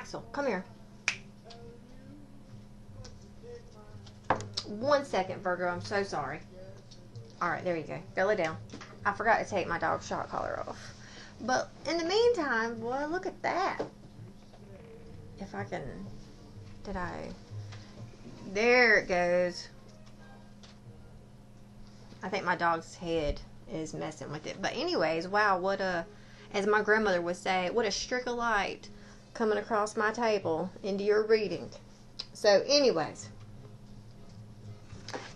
Axel, come here. 1 second, Virgo. I'm so sorry. Alright, there you go. Go lay down. I forgot to take my dog's shot collar off. But in the meantime, well, look at that. If I can... There it goes. I think my dog's head is messing with it. But anyways, wow, what a... As my grandmother would say, what a streak of light coming across my table into your reading. So anyways,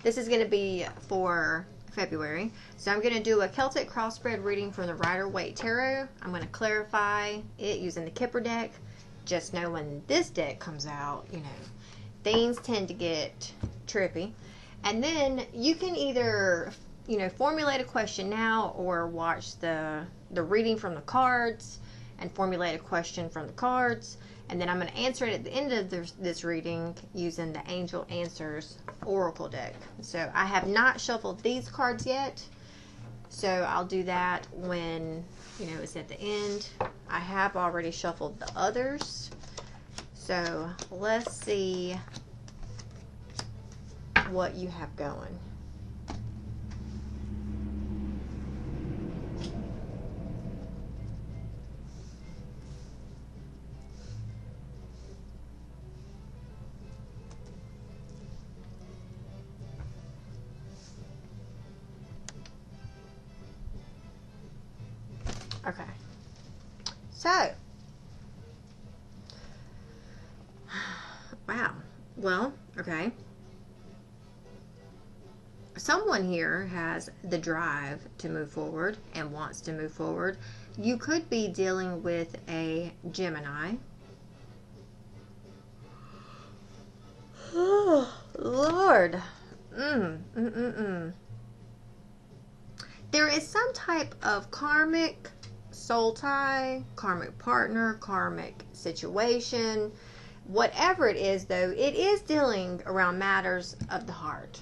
this is going to be for February. So I'm going to do a Celtic crossbred reading from the Rider-Waite Tarot. I'm going to clarify it using the Kipper deck. Just know when this deck comes out, you know, things tend to get trippy. And then you can either, you know, formulate a question now or watch the reading from the cards and formulate a question from the cards. And then I'm going to answer it at the end of this reading using the Angel Answers Oracle deck. So I have not shuffled these cards yet. So I'll do that when, you know, it's at the end. I have already shuffled the others. So let's see what you have going. Okay, so, wow, well, okay, someone here has the drive to move forward and wants to move forward. You could be dealing with a Gemini. Oh, Lord. There is some type of karmic soul tie, karmic partner, karmic situation. Whatever it is, though, it is dealing around matters of the heart.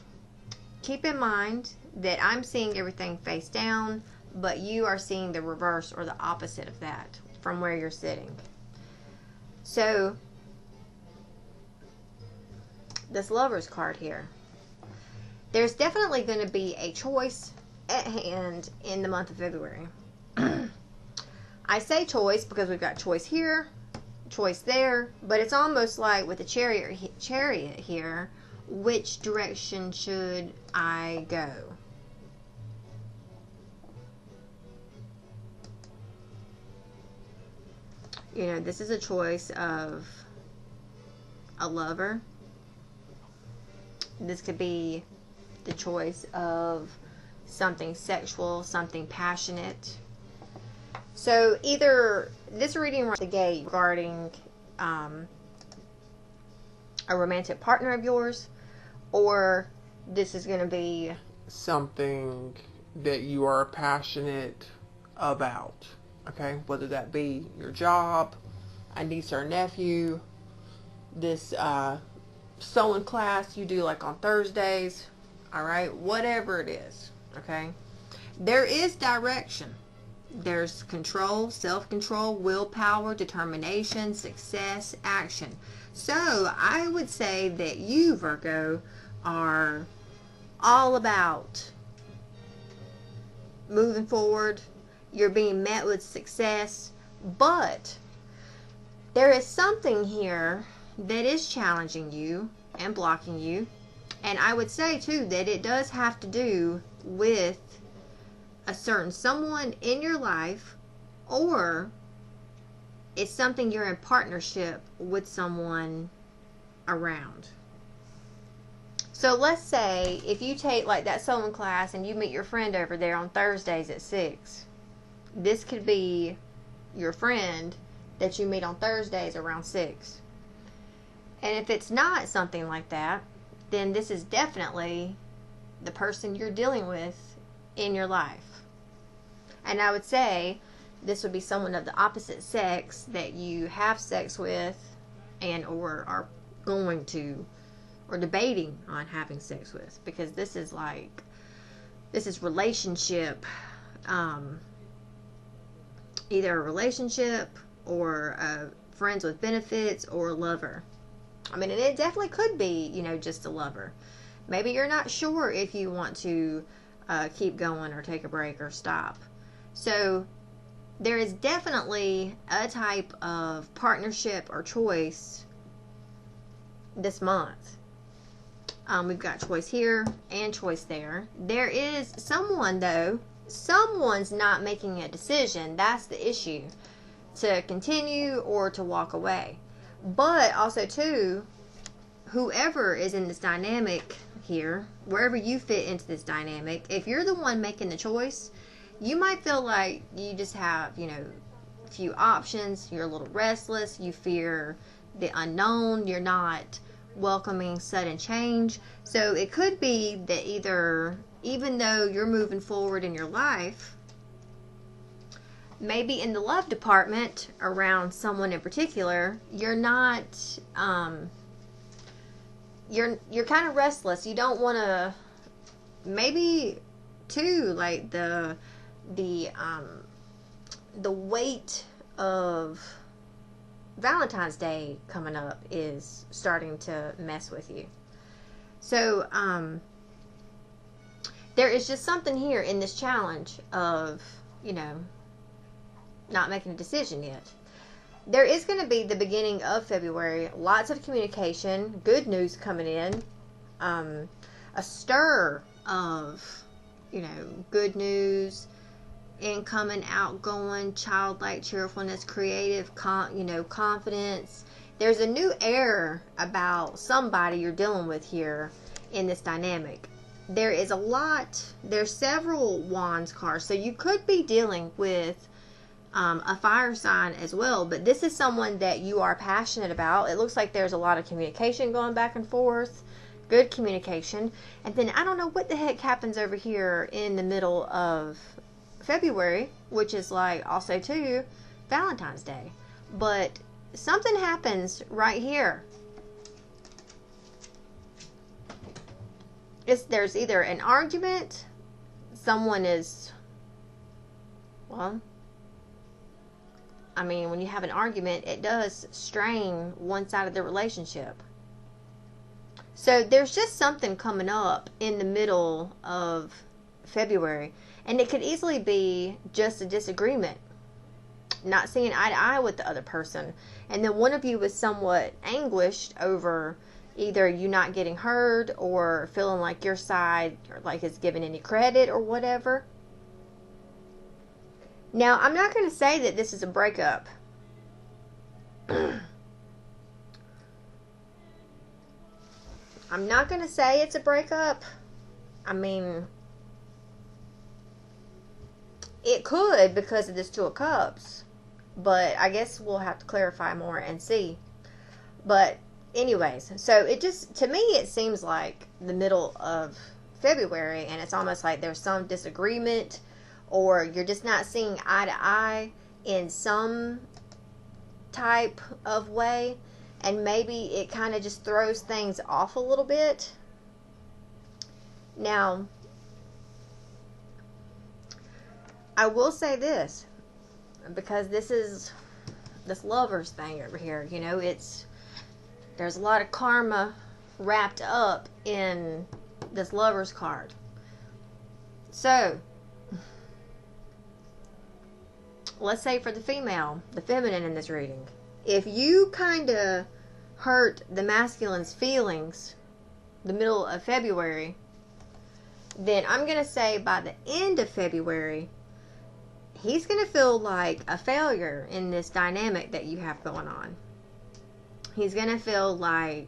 Keep in mind that I'm seeing everything face down, but you are seeing the reverse or the opposite of that from where you're sitting. So, this Lover's card here. There's definitely going to be a choice at hand in the month of February. I say choice because we've got choice here, choice there, but it's almost like with the chariot here, which direction should I go? You know, this is a choice of a lover. This could be the choice of something sexual, something passionate. So either this reading right the gate regarding a romantic partner of yours, or this is going to be something that you are passionate about. Okay, whether that be your job, a niece or nephew, this sewing class you do like on Thursdays, all right, whatever it is. Okay, there is direction. There's control, self-control, willpower, determination, success, action. So I would say that you, Virgo, are all about moving forward. You're being met with success, but there is something here that is challenging you and blocking you. And I would say too that it does have to do with a certain someone in your life, or it's something you're in partnership with someone around. So let's say if you take like that sewing class and you meet your friend over there on Thursdays at 6, this could be your friend that you meet on Thursdays around 6. And if it's not something like that, then this is definitely the person you're dealing with in your life. And I would say this would be someone of the opposite sex that you have sex with and or are going to or debating on having sex with, because this is relationship, either a relationship or a friends with benefits, or a lover. I mean, and it definitely could be, you know, just a lover. Maybe you're not sure if you want to keep going or take a break or stop. So there is definitely a type of partnership or choice this month. We've got choice here and choice there. There is someone, though, someone's not making a decision. That's the issue. To continue or to walk away. But also, too, whoever is in this dynamic here, wherever you fit into this dynamic, if you're the one making the choice, you might feel like you just have, you know, a few options. You're a little restless. You fear the unknown. You're not welcoming sudden change. So it could be that either, even though you're moving forward in your life, maybe in the love department around someone in particular, you're not, you're kind of restless. You don't want to, maybe too, like the weight of Valentine's Day coming up is starting to mess with you. So, there is just something here in this challenge of, you know, not making a decision yet. There is going to be the beginning of February, lots of communication, good news coming in, a stir of, you know, good news, incoming, outgoing, childlike cheerfulness, creative, confidence. There's a new air about somebody you're dealing with here in this dynamic. There is a lot, there's several wands cards, so you could be dealing with a fire sign as well, but this is someone that you are passionate about. It looks like there's a lot of communication going back and forth, good communication. And then I don't know what the heck happens over here in the middle of February, which is like also too Valentine's Day, but something happens right here. There's either an argument, someone is, well, I mean, when you have an argument, it does strain one side of the relationship. So there's just something coming up in the middle of February, and it could easily be just a disagreement, not seeing eye to eye with the other person, and then one of you is somewhat anguished over either you not getting heard or feeling like your side like is given any credit or whatever. Now, I'm not going to say that this is a breakup. I'm not going to say it's a breakup. I mean, it could because of this Two of Cups. But I guess we'll have to clarify more and see. But anyways, so it just, to me, it seems like the middle of February, and it's almost like there's some disagreement, or you're just not seeing eye to eye in some type of way, and maybe it kind of just throws things off a little bit. Now, I will say this, because this is this lovers thing over here, you know, there's a lot of karma wrapped up in this lovers card. So, let's say for the female, the feminine in this reading, if you kind of hurt the masculine's feelings the middle of February, then I'm going to say by the end of February, he's going to feel like a failure in this dynamic that you have going on. He's going to feel like,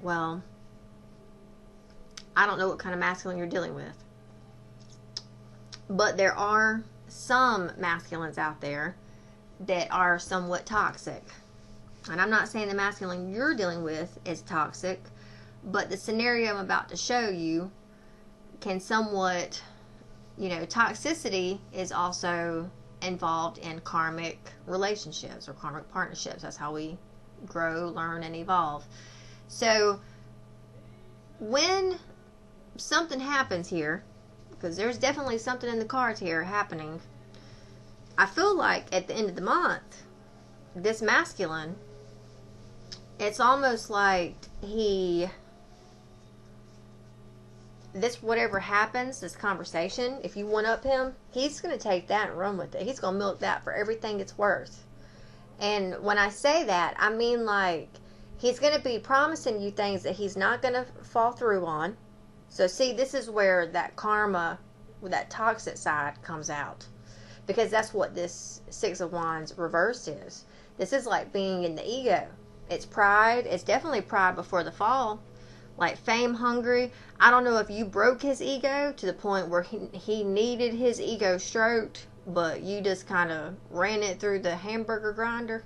well, I don't know what kind of masculine you're dealing with. But there are some masculines out there that are somewhat toxic. And I'm not saying the masculine you're dealing with is toxic, but the scenario I'm about to show you can somewhat, you know, toxicity is also involved in karmic relationships or karmic partnerships. That's how we grow, learn, and evolve. So when something happens here, because there's definitely something in the cards here happening, I feel like at the end of the month, this masculine, it's almost like whatever happens, this conversation, if you one up him, he's going to take that and run with it. He's going to milk that for everything it's worth. And when I say that, I mean like he's going to be promising you things that he's not going to fall through on. So see, this is where that karma, that toxic side comes out. Because that's what this Six of Wands reversed is. This is like being in the ego. It's pride. It's definitely pride before the fall. Like fame hungry. I don't know if you broke his ego to the point where he needed his ego stroked, but you just kind of ran it through the hamburger grinder,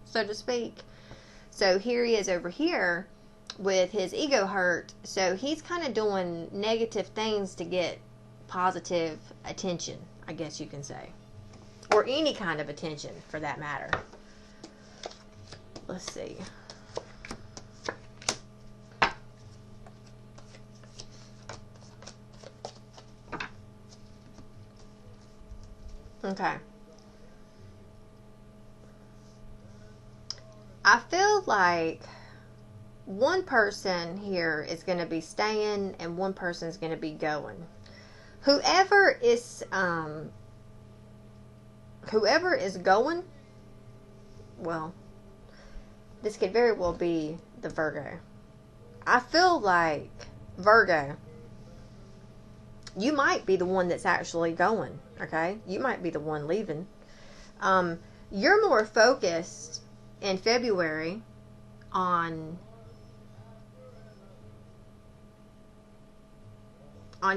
so to speak. So here he is over here with his ego hurt. So he's kind of doing negative things to get positive attention, I guess you can say. Or any kind of attention for that matter. Let's see. Okay. I feel like one person here is going to be staying and one person is going to be going. Whoever is going, well, this could very well be the Virgo. I feel like Virgo, you might be the one that's actually going, okay? You might be the one leaving. You're more focused in February on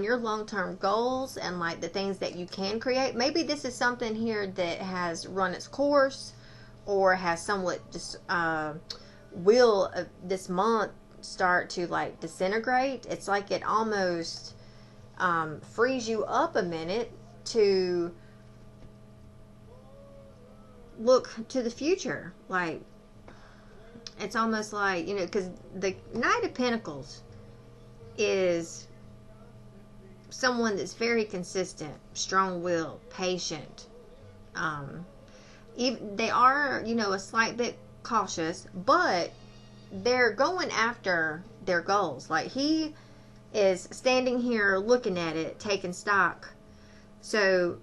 your long-term goals and like the things that you can create. Maybe this is something here that has run its course or has somewhat just will this month start to like disintegrate. It's like it almost frees you up a minute to look to the future. Like it's almost like, you know, because the Knight of Pentacles is someone that's very consistent, strong-willed, patient. They are, you know, a slight bit cautious, but they're going after their goals. Like he is standing here looking at it, taking stock. So,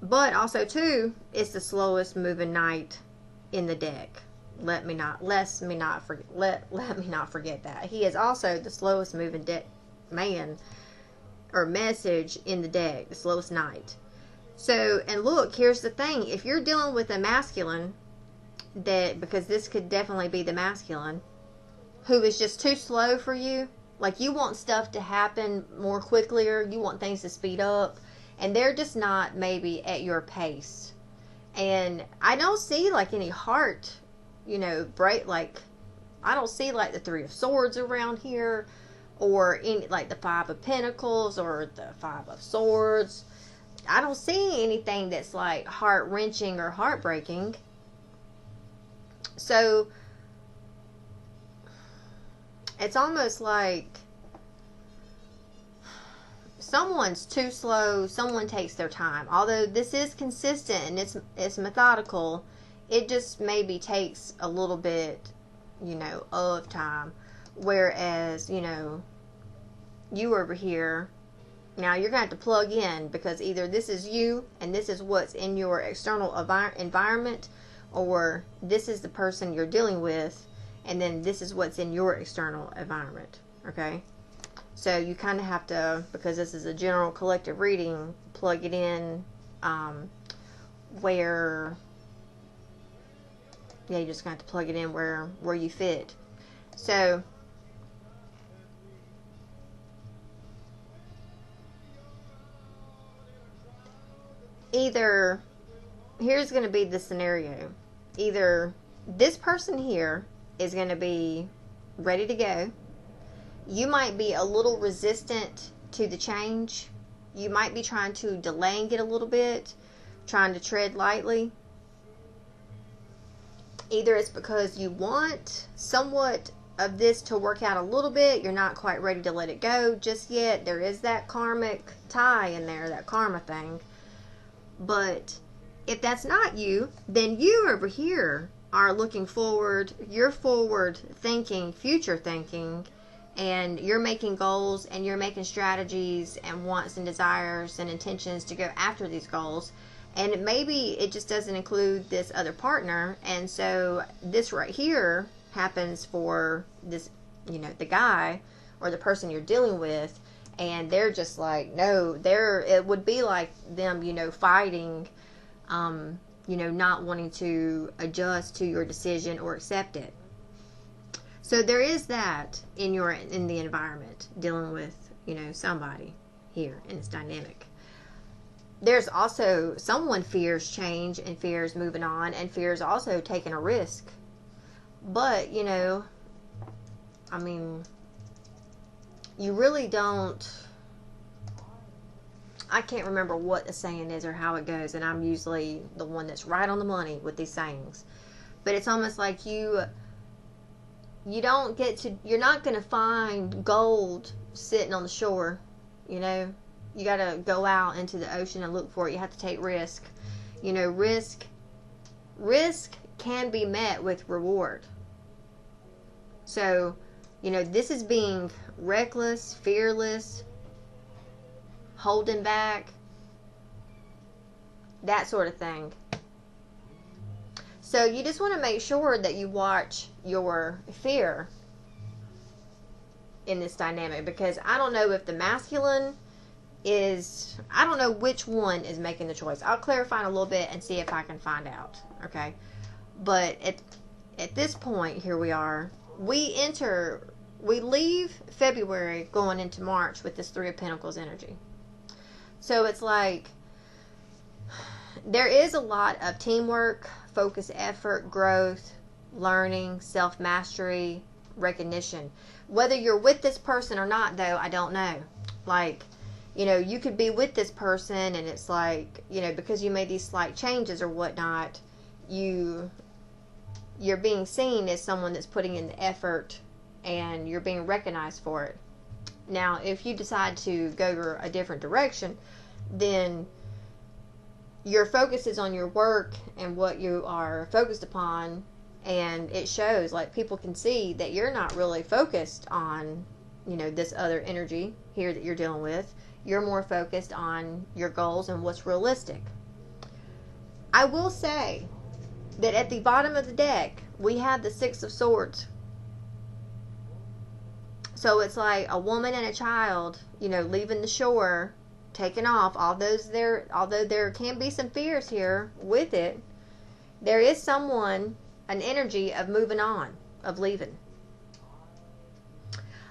but also too, it's the slowest moving knight in the deck. Let me not forget that. He is also the slowest moving man or message in the deck, the slowest knight. So, and look, here's the thing. If you're dealing with a masculine, because this could definitely be the masculine, who is just too slow for you, like you want stuff to happen more quickly, or you want things to speed up, and they're just not maybe at your pace. And I don't see like any heart, you know, like I don't see like the Three of Swords around here, or any like the Five of Pentacles or the Five of Swords. I don't see anything that's like heart-wrenching or heartbreaking. So it's almost like someone's too slow, someone takes their time. Although this is consistent and it's methodical, it just maybe takes a little bit, you know, of time. Whereas, you know, you over here, now you're going to have to plug in, because either this is you and this is what's in your external environment, or this is the person you're dealing with and then this is what's in your external environment. Okay? So you kind of have to, because this is a general collective reading, plug it in where, yeah, you just got to plug it in where you fit. So either, here's going to be the scenario. Either this person here is going to be ready to go. You might be a little resistant to the change. You might be trying to delaying it a little bit, trying to tread lightly. Either it's because you want somewhat of this to work out a little bit. You're not quite ready to let it go just yet. There is that karmic tie in there, that karma thing. But If that's not you, then you over here are looking forward. You're forward thinking, future thinking, and you're making goals and you're making strategies and wants and desires and intentions to go after these goals. And maybe it just doesn't include this other partner. And so this right here happens for this, you know, the guy or the person you're dealing with. And they're just like, no, it would be like them, you know, fighting, you know, not wanting to adjust to your decision or accept it. So there is that in the environment, dealing with, you know, somebody here in this dynamic. There's also someone fears change and fears moving on and fears also taking a risk. But, you know, I mean, you really don't. I can't remember what the saying is or how it goes, and I'm usually the one that's right on the money with these sayings. But it's almost like you're not going to find gold sitting on the shore, you know. You got to go out into the ocean and look for it. You have to take risk. You know, risk can be met with reward. So, you know, this is being reckless, fearless, holding back, that sort of thing. So you just want to make sure that you watch your fear in this dynamic, because I don't know if the masculine I don't know which one is making the choice. I'll clarify in a little bit and see if I can find out. Okay. But at this point, here we are. We leave February going into March with this Three of Pentacles energy. So it's like there is a lot of teamwork, focus, effort, growth, learning, self-mastery, recognition. Whether you're with this person or not, though, I don't know. Like, you know, you could be with this person and it's like, you know, because you made these slight changes or whatnot, you're being seen as someone that's putting in the effort and you're being recognized for it. Now, if you decide to go a different direction, then your focus is on your work and what you are focused upon, and it shows. Like, people can see that you're not really focused on, you know, this other energy here that you're dealing with. You're more focused on your goals and what's realistic. I will say that at the bottom of the deck, we have the Six of Swords. So it's like a woman and a child, you know, leaving the shore, taking off. Although there can be some fears here with it, there is someone, an energy of moving on, of leaving.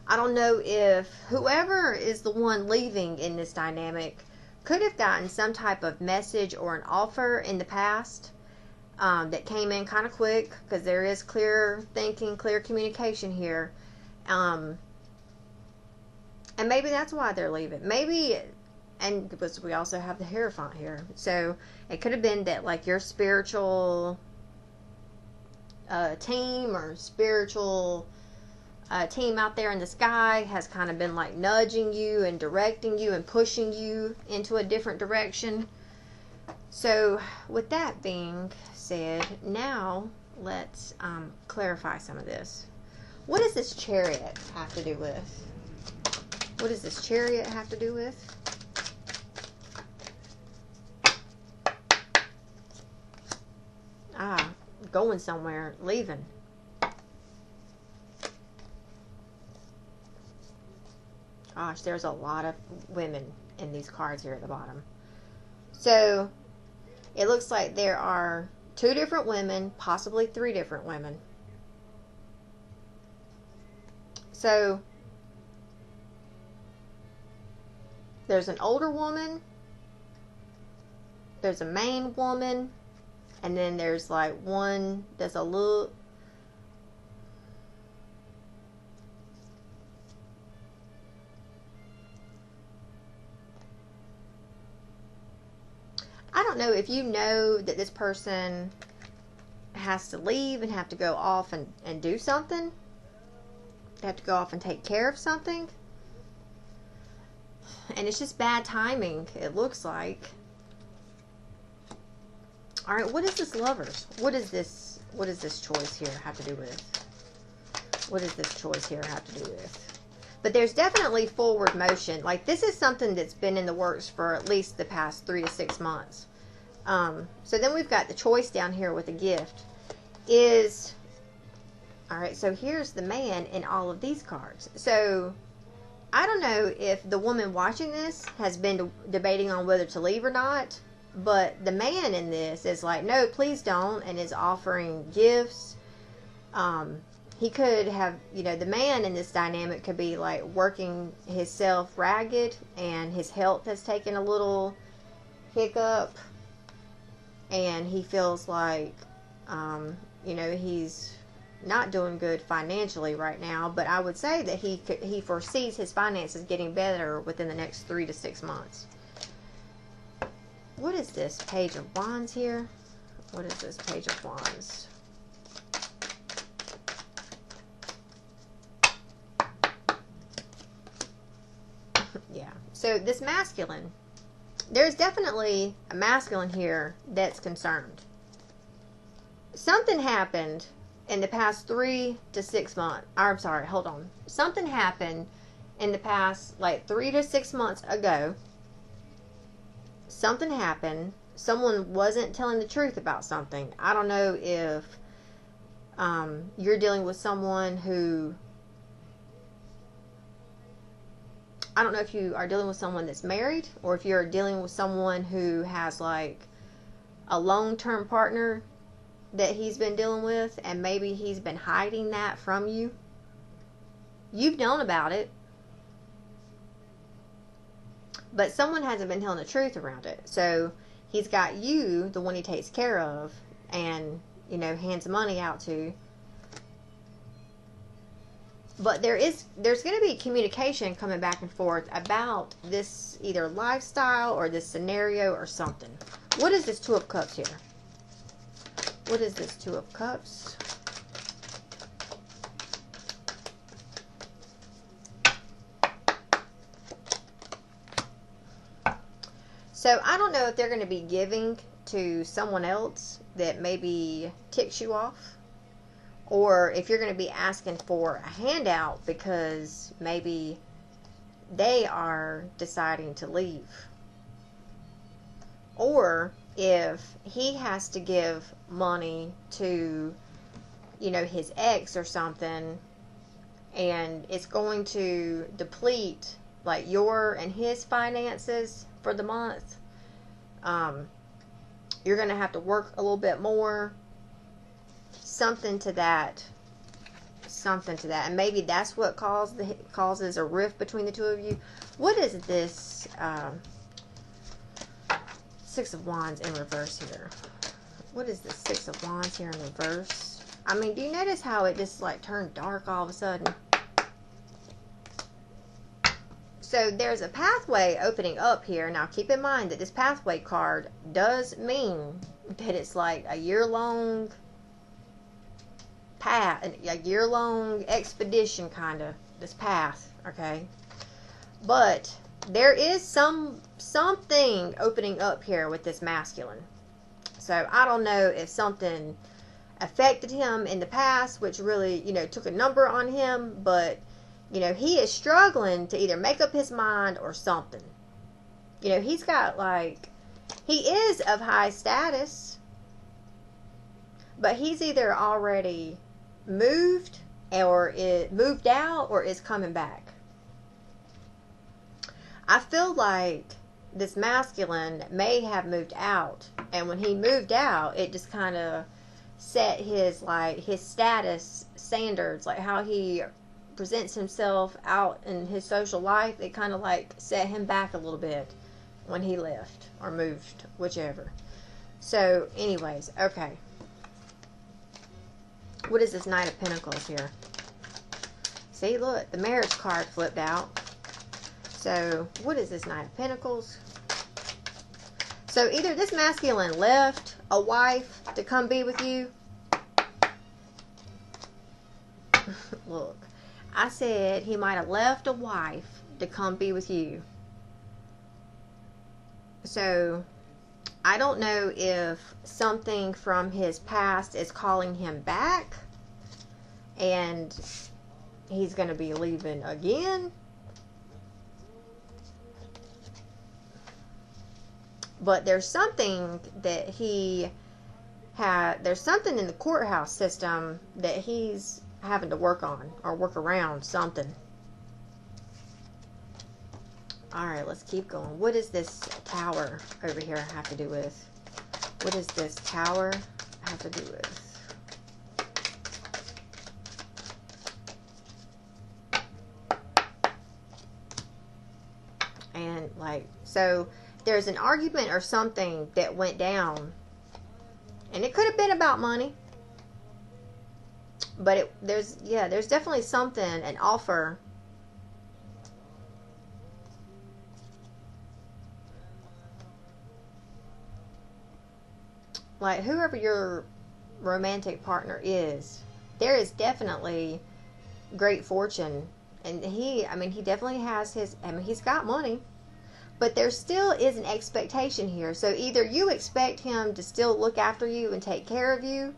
I don't know if whoever is the one leaving in this dynamic could have gotten some type of message or an offer in the past that came in kind of quick, because there is clear thinking, clear communication here. And maybe that's why they're leaving. Maybe, and because we also have the Hierophant here. So it could have been that, like, your spiritual team or spiritual team out there in the sky has kind of been like nudging you and directing you and pushing you into a different direction. So with that being said, now let's clarify some of this. What does this Chariot have to do with? What does this Chariot have to do with? Going somewhere, leaving. Gosh, there's a lot of women in these cards here at the bottom. So it looks like there are 2 different women, possibly 3 different women. So there's an older woman, there's a main woman, and then there's like one that's a little... I don't know if you know that this person has to leave and have to go off and do something. They have to go off and take care of something. And it's just bad timing, it looks like. All right, what is this lovers? What is this choice here have to do with? What does this choice here have to do with? But there's definitely forward motion. Like, this is something that's been in the works for at least the past 3 to 6 months. So then we've got the choice down here with a gift. All right, so here's the man in all of these cards. So I don't know if the woman watching this has been debating on whether to leave or not. But the man in this is like, no, please don't, and is offering gifts. He could have, the man in this dynamic could be like working himself ragged, and his health has taken a little hiccup, and he feels like, he's not doing good financially right now. But I would say that he foresees his finances getting better within the next 3 to 6 months. What is this Page of Wands here? What is this Page of Wands? Yeah. So this masculine, there's definitely a masculine here that's concerned. Something happened in the past 3 to 6 months. I'm sorry, hold on. Something happened in the past, like 3 to 6 months ago. Something happened. Someone wasn't telling the truth about something. I don't know if you're dealing with someone who... I don't know if you are dealing with someone that's married, or if you're dealing with someone who has like a long-term partner that he's been dealing with, and maybe he's been hiding that from you. You've known about it, but someone hasn't been telling the truth around it. So he's got you, the one he takes care of, and, hands money out to. But there's going to be communication coming back and forth about this either lifestyle or this scenario or something. What is this Two of Cups here? What is this Two of Cups? So I don't know if they're going to be giving to someone else that maybe ticks you off, or if you're going to be asking for a handout because maybe they are deciding to leave, or if he has to give money to, his ex or something, and it's going to deplete like your and his finances for the month. You're going to have to work a little bit more. Something to that. And maybe that's what causes a rift between the two of you. What is this Six of Wands in reverse here? What is this Six of Wands here in reverse? I mean, do you notice how it just like turned dark all of a sudden? So there's a pathway opening up here. Now keep in mind that this pathway card does mean that it's like a year-long path, a year-long expedition kind of, this path, okay? But there is something opening up here with this masculine. So I don't know if something affected him in the past, which really, took a number on him, but he is struggling to either make up his mind or something. He's got he is of high status, but he's either already moved moved out or is coming back. I feel like this masculine may have moved out, and when he moved out, it just kind of set his status standards, like how he presents himself out in his social life. It kind of set him back a little bit when he left or moved, whichever. So anyways, okay, what is this Knight of Pentacles here? See, look, the marriage card flipped out. So what is this Knight of Pentacles? So either this masculine left a wife to come be with you. Look, I said he might have left a wife to come be with you. So I don't know if something from his past is calling him back and he's going to be leaving again. But there's something that there's something in the courthouse system that he's having to work on or work around something. Alright, let's keep going. What is this tower over here have to do with? What does this tower have to do with? And like, so there's an argument or something that went down. And it could have been about money. But there's definitely something, an offer. Like, whoever your romantic partner is, there is definitely great fortune. And he definitely has he's got money. But there still is an expectation here. So either you expect him to still look after you and take care of you.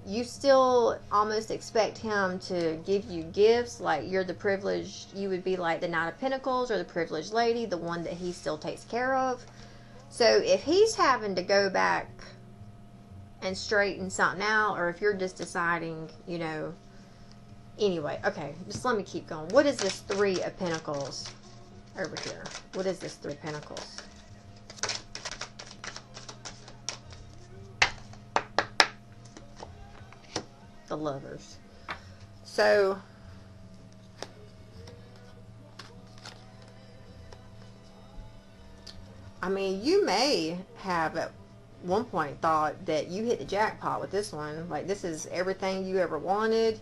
You still almost expect him to give you gifts. Like you're the privileged, you would be like the Knight of Pentacles or the privileged lady, the one that he still takes care of. So if he's having to go back and straighten something out, or if you're just deciding, you know, anyway, okay, just let me keep going. What is this Three of Pentacles over here? What is this Three of Pentacles? The Lovers. So I mean, you may have at one point thought that you hit the jackpot with this one. Like, this is everything you ever wanted.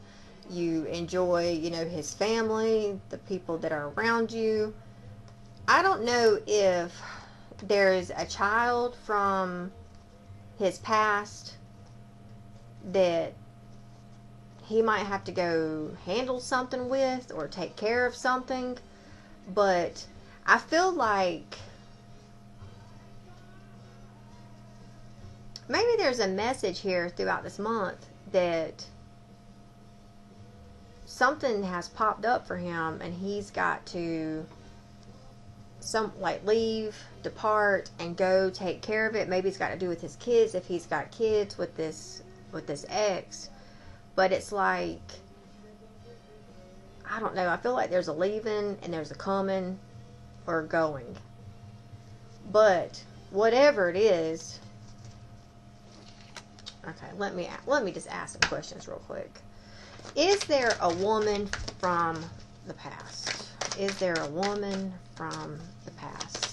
You enjoy, you know, his family, the people that are around you. I don't know if there's a child from his past that he might have to go handle something with or take care of something. But I feel like maybe there's a message here throughout this month that something has popped up for him and he's got to leave, depart, and go take care of it. Maybe it's got to do with his kids if he's got kids with this ex. But it's like, I don't know. I feel like there's a leaving and there's a coming or a going. But whatever it is, okay, let me just ask some questions real quick. Is there a woman from the past? Is there a woman from the past?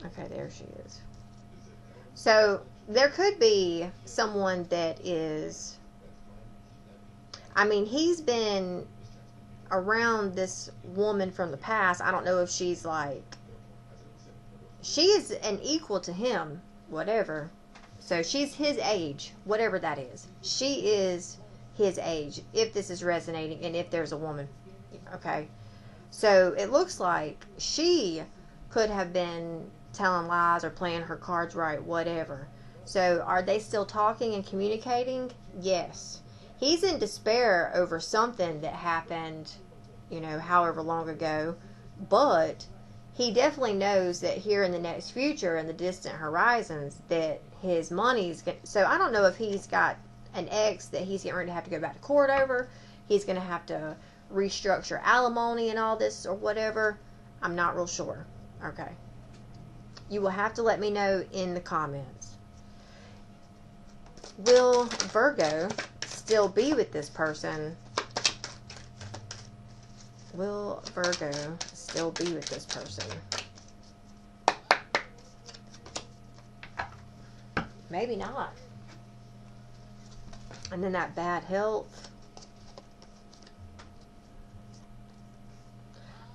Okay, there she is. So there could be someone that is, I mean, he's been around this woman from the past. I don't know if she's like, she is an equal to him, whatever. So she's his age, whatever that is. She is his age, if this is resonating and if there's a woman. Okay. So it looks like she could have been telling lies or playing her cards right, whatever. So are they still talking and communicating? Yes. He's in despair over something that happened, you know, however long ago. But he definitely knows that here in the next future, in the distant horizons, that his money's going to... So I don't know if he's got an ex that he's getting ready to have to go back to court over. He's going to have to restructure alimony and all this or whatever. I'm not real sure. Okay. You will have to let me know in the comments. Will Virgo still be with this person? Will Virgo still be with this person? Maybe not. And then that bad health.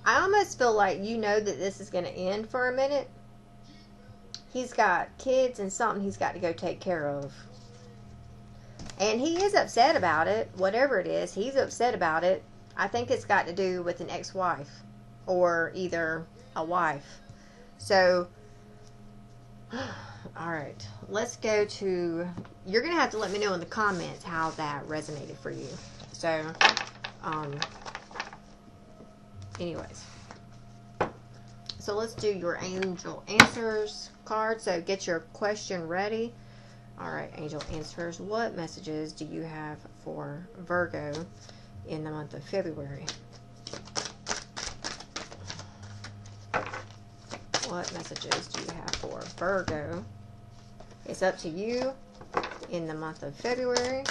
I almost feel like you know that this is going to end for a minute. He's got kids and something he's got to go take care of. And he is upset about it. Whatever it is, he's upset about it. I think it's got to do with an ex-wife or either a wife. So, all right, let's go to, you're going to have to let me know in the comments how that resonated for you. So, anyways. So let's do your angel answers card. So get your question ready. All right, angel answers. What messages do you have for Virgo in the month of February? What messages do you have for Virgo? It's up to you in the month of February.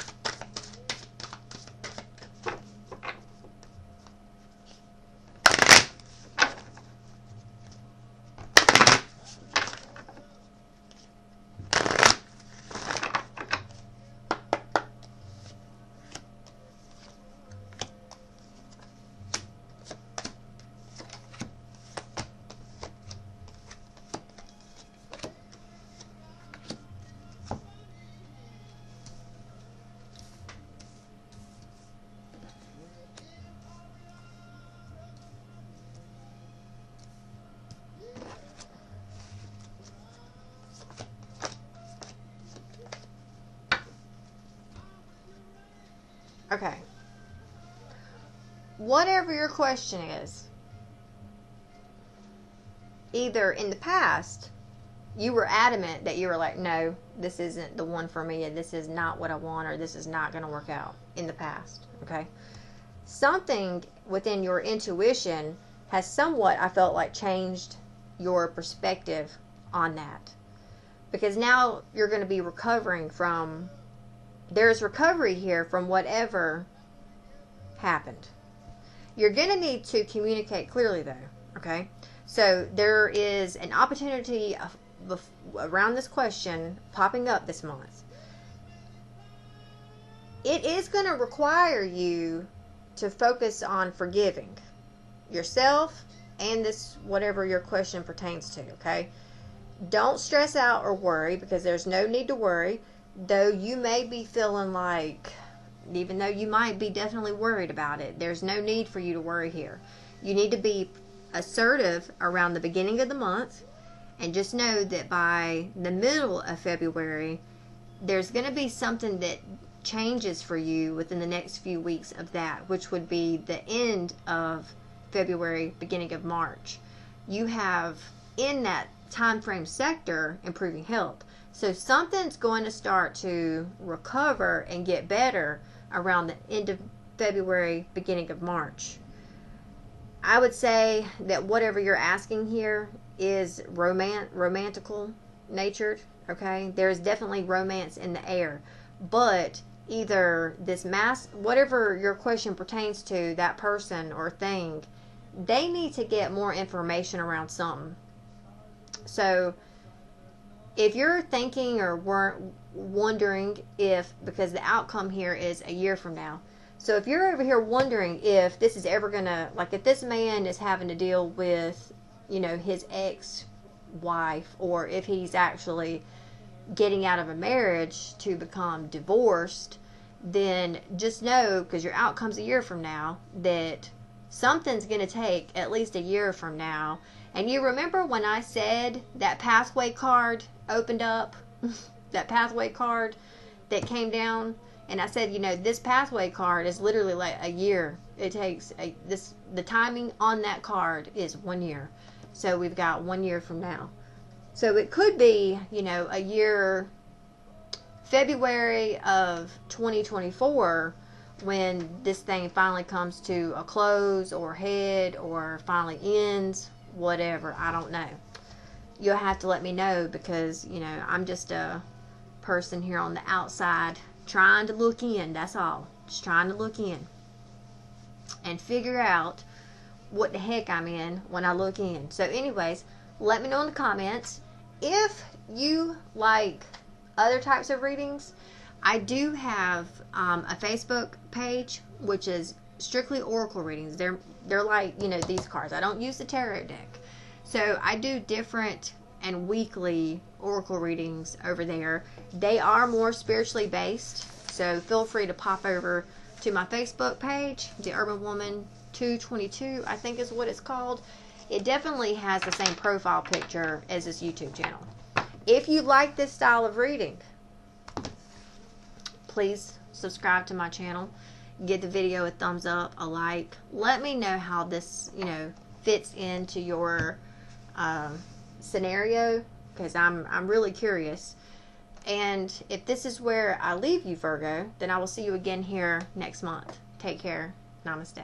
Okay. Whatever your question is, either in the past, you were adamant that you were like, no, this isn't the one for me, and this is not what I want, or this is not going to work out in the past, okay? Something within your intuition has somewhat, I felt like, changed your perspective on that. Because now you're going to be recovering from, there's recovery here from whatever happened. You're going to need to communicate clearly, though, okay? So there is an opportunity around this question popping up this month. It is going to require you to focus on forgiving yourself and this, whatever your question pertains to, okay? Don't stress out or worry, because there's no need to worry. Though you may be feeling like, even though you might be definitely worried about it, there's no need for you to worry here. You need to be assertive around the beginning of the month, and just know that by the middle of February, there's going to be something that changes for you within the next few weeks of that, which would be the end of February, beginning of March. You have in that time frame sector improving health. So something's going to start to recover and get better around the end of February, beginning of March. I would say that whatever you're asking here is romantical natured, okay? There's definitely romance in the air. But either this whatever your question pertains to, that person or thing, they need to get more information around something. So if you're thinking or weren't wondering if, because the outcome here is a year from now. So if you're over here wondering if this is ever going to, like if this man is having to deal with, you know, his ex-wife, or if he's actually getting out of a marriage to become divorced, then just know, because your outcome's a year from now, that something's going to take at least a year from now. And you remember when I said that pathway card opened up, that pathway card that came down, and I said, you know, this pathway card is literally like a year. It takes the timing on that card is 1 year. So we've got 1 year from now. So it could be, you know, a year, February of 2024, when this thing finally comes to a close or head or finally ends, whatever. I don't know. You'll have to let me know, because, you know, I'm just a person here on the outside trying to look in. That's all. Just trying to look in and figure out what the heck I'm in when I look in. So anyways, let me know in the comments if you like other types of readings. I do have a Facebook page which is strictly oracle readings. They're like, you know, these cards. I don't use the tarot deck. So I do different and weekly oracle readings over there. They are more spiritually based. So feel free to pop over to my Facebook page, The Urban Woman 222, I think is what it's called. It definitely has the same profile picture as this YouTube channel. If you like this style of reading, please subscribe to my channel. Give the video a thumbs up, a like. Let me know how this, fits into your scenario, because I'm really curious. And if this is where I leave you, Virgo, then I will see you again here next month. Take care. Namaste.